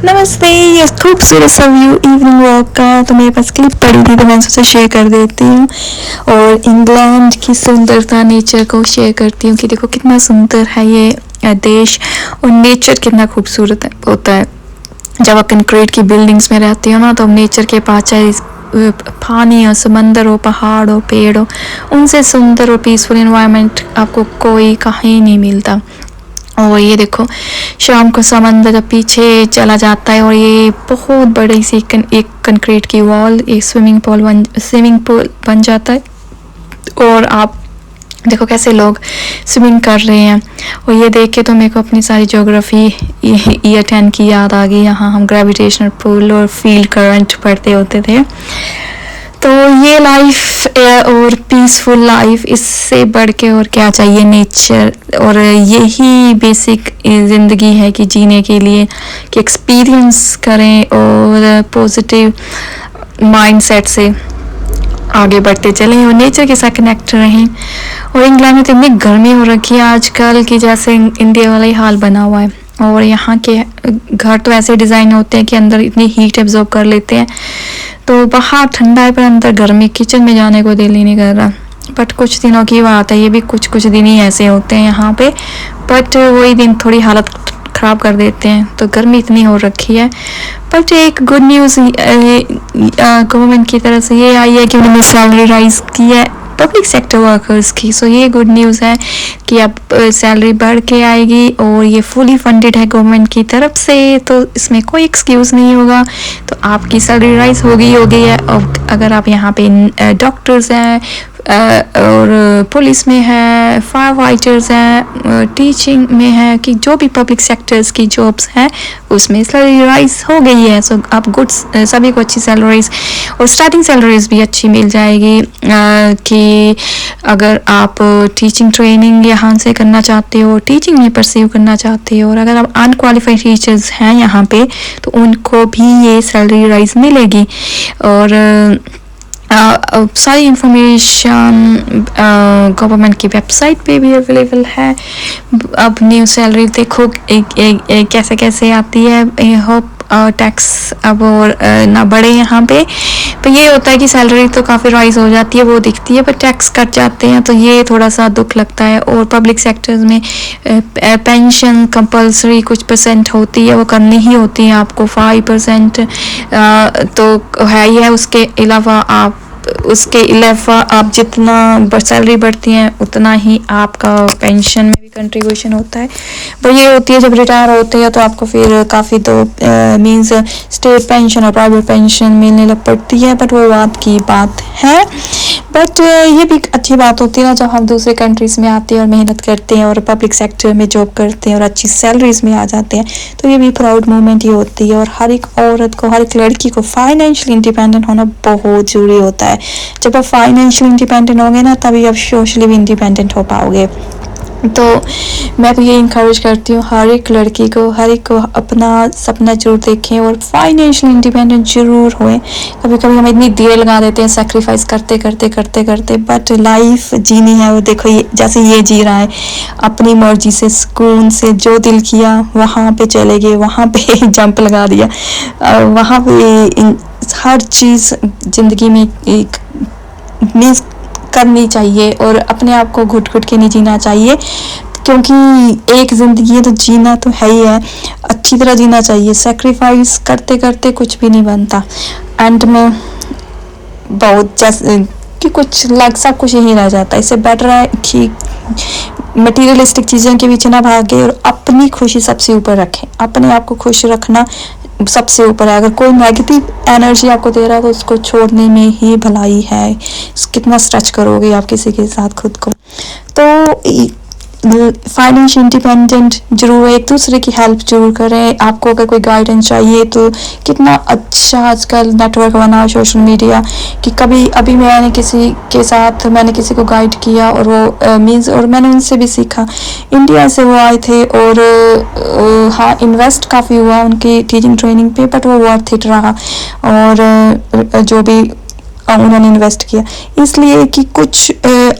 नमस्ते। ये खूबसूरत सा व्यू इवनिंग वॉक का तो मेरे पास क्लिप पड़ी थी तो मैं सोचा शेयर कर देती हूँ। और इंग्लैंड की सुंदरता नेचर को शेयर करती हूँ कि देखो कितना सुंदर है ये देश और नेचर कितना खूबसूरत होता है। जब आप कंक्रीट की बिल्डिंग्स में रहते हो ना तो नेचर के पास चाहे पानी हो, समंदर हो, पहाड़ हो, पेड़ हो, उनसे सुंदर और पीसफुल एनवायरनमेंट आपको कोई कहीं नहीं मिलता। और ये देखो शाम को समंदर जब पीछे चला जाता है और ये बहुत बड़ी सी एक कंक्रीट की वॉल, एक स्विमिंग पूल बन जाता है। और आप देखो कैसे लोग स्विमिंग कर रहे हैं। और ये देख के तो मेरे को अपनी सारी ज्योग्राफी ईयर 10 की याद आ गई। यहाँ हम ग्रेविटेशनल पुल और फील्ड करंट पढ़ते होते थे। तो ये लाइफ और पीसफुल लाइफ, इससे बढ़ के और क्या चाहिए नेचर। और यही बेसिक ज़िंदगी है कि जीने के लिए कि एक्सपीरियंस करें और पॉजिटिव माइंडसेट से आगे बढ़ते चलें और नेचर के साथ कनेक्ट रहें। और इंग्लैंड में तो इतनी गर्मी हो रखी है आजकल कि जैसे इंडिया वाला ही हाल बना हुआ है। और यहाँ के घर तो ऐसे डिज़ाइन होते हैं कि अंदर इतनी हीट एब्जॉर्ब कर लेते हैं, तो बाहर ठंडा है पर अंदर गर्मी, किचन में जाने को दिल ही नहीं कर रहा। बट कुछ दिनों की बात है, ये भी कुछ दिन ही ऐसे होते हैं यहाँ पे। बट वही दिन थोड़ी हालत ख़राब कर देते हैं, तो गर्मी इतनी हो रखी है। बट एक गुड न्यूज़ गवर्नमेंट की तरफ से ये आई है कि उन्होंने सैलरी राइज की है पब्लिक सेक्टर वर्कर्स की। सो ये गुड न्यूज़ है कि अब सैलरी बढ़ के आएगी और ये फुली फंडेड है गवर्नमेंट की तरफ से, तो इसमें कोई एक्सक्यूज़ नहीं होगा। तो आपकी सैलरी राइज होगी है। और अगर आप यहाँ पे डॉक्टर्स हैं और पुलिस में है, फायर फाइटर्स हैं, टीचिंग में है, कि जो भी पब्लिक सेक्टर्स की जॉब्स हैं उसमें सैलरी राइज हो गई है। सो आप सभी को अच्छी सैलरीज और स्टार्टिंग सैलरीज भी अच्छी मिल जाएगी। कि अगर आप टीचिंग ट्रेनिंग यहाँ से करना चाहते हो, टीचिंग में परस्यू करना चाहते हो, और अगर आप अनक्वालिफाइड टीचर्स हैं यहाँ पे तो उनको भी ये सैलरी राइज मिलेगी। और सारी इंफॉर्मेशन गवर्नमेंट की वेबसाइट पे भी अवेलेबल है। अब न्यू सैलरी देखो कैसे कैसे आती है। होप टैक्स अब और ना बढ़े यहाँ पे। पर ये होता है कि सैलरी तो काफ़ी राइज हो जाती है, वो दिखती है, पर टैक्स कट जाते हैं, तो ये थोड़ा सा दुख लगता है। और पब्लिक सेक्टर्स में पेंशन कंपल्सरी कुछ परसेंट होती है, वो करनी ही होती है आपको 5%, तो है ही है। उसके अलावा आप जितना सैलरी बढ़ती है उतना ही आपका पेंशन में भी कंट्रीब्यूशन होता है। पर ये होती है जब रिटायर होते हैं तो आपको फिर काफ़ी तो मींस स्टेट पेंशन और प्राइवेट पेंशन मिलने लग पड़ती है। बट वो बात की बात है। बट ये भी अच्छी बात होती है ना जब हम दूसरे कंट्रीज़ में आते हैं और मेहनत करते हैं और पब्लिक सेक्टर में जॉब करते हैं और अच्छी सैलरीज में आ जाते हैं, तो ये भी प्राउड मोमेंट ही होती है। और हर एक औरत को, हर एक लड़की को फाइनेंशियली इंडिपेंडेंट होना बहुत ज़रूरी होता है। जब आप फाइनेंशियली इंडिपेंडेंट होंगे ना तभी आप सोशली भी इंडिपेंडेंट हो पाओगे। तो मैं तो ये इंकरेज करती हूँ हर एक लड़की को, हर एक को अपना सपना जरूर देखें और फाइनेंशियल इंडिपेंडेंट जरूर होए। कभी कभी हम इतनी देर लगा देते हैं सेक्रीफाइस करते, बट लाइफ जीनी है। वो देखो ये जैसे ये जी रहा है अपनी मर्जी से, सुकून से, जो दिल किया वहाँ पे चले गए, वहाँ पे जंप लगा दिया। वहाँ पे हर चीज़ ज़िंदगी में एक मीन्स करनी चाहिए और अपने आप को घुट के नहीं जीना चाहिए, क्योंकि एक ज़िंदगी है तो जीना तो है ही है, अच्छी तरह जीना चाहिए। सेक्रीफाइस करते करते कुछ भी नहीं बनता। एंड में बहुत जैसे कि कुछ सब कुछ यही रह जाता है। इससे बेटर है कि मटीरियलिस्टिक चीज़ों के पीछे ना भागे और अपनी खुशी सबसे ऊपर रखें। अपने आप को खुश रखना सबसे ऊपर है। अगर कोई नेगेटिव एनर्जी आपको दे रहा है तो उसको छोड़ने में ही भलाई है। कितना स्ट्रेच करोगे आप किसी के साथ खुद को। तो फाइनेंशियल इंडिपेंडेंट जरूर है, एक दूसरे की हेल्प जरूर करें। आपको अगर कोई गाइडेंस चाहिए तो कितना अच्छा आजकल नेटवर्क बना है सोशल मीडिया कि अभी मैंने किसी को गाइड किया और वो मीन्स और मैंने उनसे भी सीखा। इंडिया से वो आए थे और हाँ इन्वेस्ट काफ़ी हुआ उनकी टीचिंग ट्रेनिंग पे, बट वो वर्थ इट रहा। और जो भी उन्होंने इन्वेस्ट किया, इसलिए कि कुछ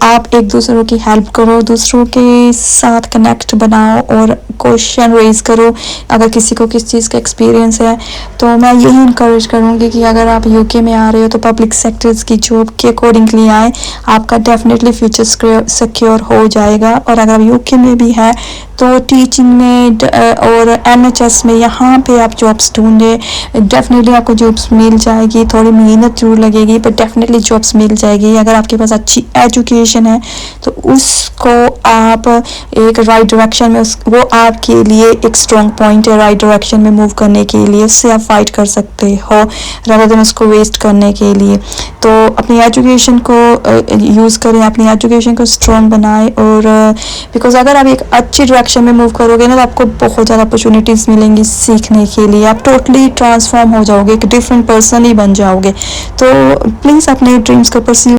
आप एक दूसरों की हेल्प करो, दूसरों के साथ कनेक्ट बनाओ और क्वेश्चन रेज करो। अगर किसी को किस चीज़ का एक्सपीरियंस है तो मैं यही इनकरेज करूँगी कि अगर आप यूके में आ रहे हो तो पब्लिक सेक्टर्स की जॉब के अकॉर्डिंगली आए, आपका डेफिनेटली फ्यूचर सिक्योर हो जाएगा। और अगर यूके में भी है तो टीचिंग में और NHS में यहाँ पे आप जॉब्स ढूंढे, डेफिनेटली आपको जॉब्स मिल जाएगी, थोड़ी मेहनत जरूर लगेगी पर डेफिनेटली जॉब्स मिल जाएगी। अगर आपके पास अच्छी एजुकेशन है तो उसको आप एक राइट डायरेक्शन में वो आपके लिए एक स्ट्रॉन्ग पॉइंट है राइट डायरेक्शन में मूव करने के लिए, उससे आप फाइट कर सकते हो रादर देन उसको वेस्ट करने के लिए। तो अपनी एजुकेशन को यूज़ करें, अपनी एजुकेशन को स्ट्रॉन्ग बनाएं। और बिकॉज अगर आप एक अच्छी डायरेक्शन में मूव करोगे ना तो आपको बहुत ज़्यादा अपॉर्चुनिटीज़ मिलेंगी सीखने के लिए, आप टोटली ट्रांसफॉर्म हो जाओगे, एक डिफरेंट पर्सन ही बन जाओगे। तो प्लीज़ अपने ड्रीम्स को परस्यू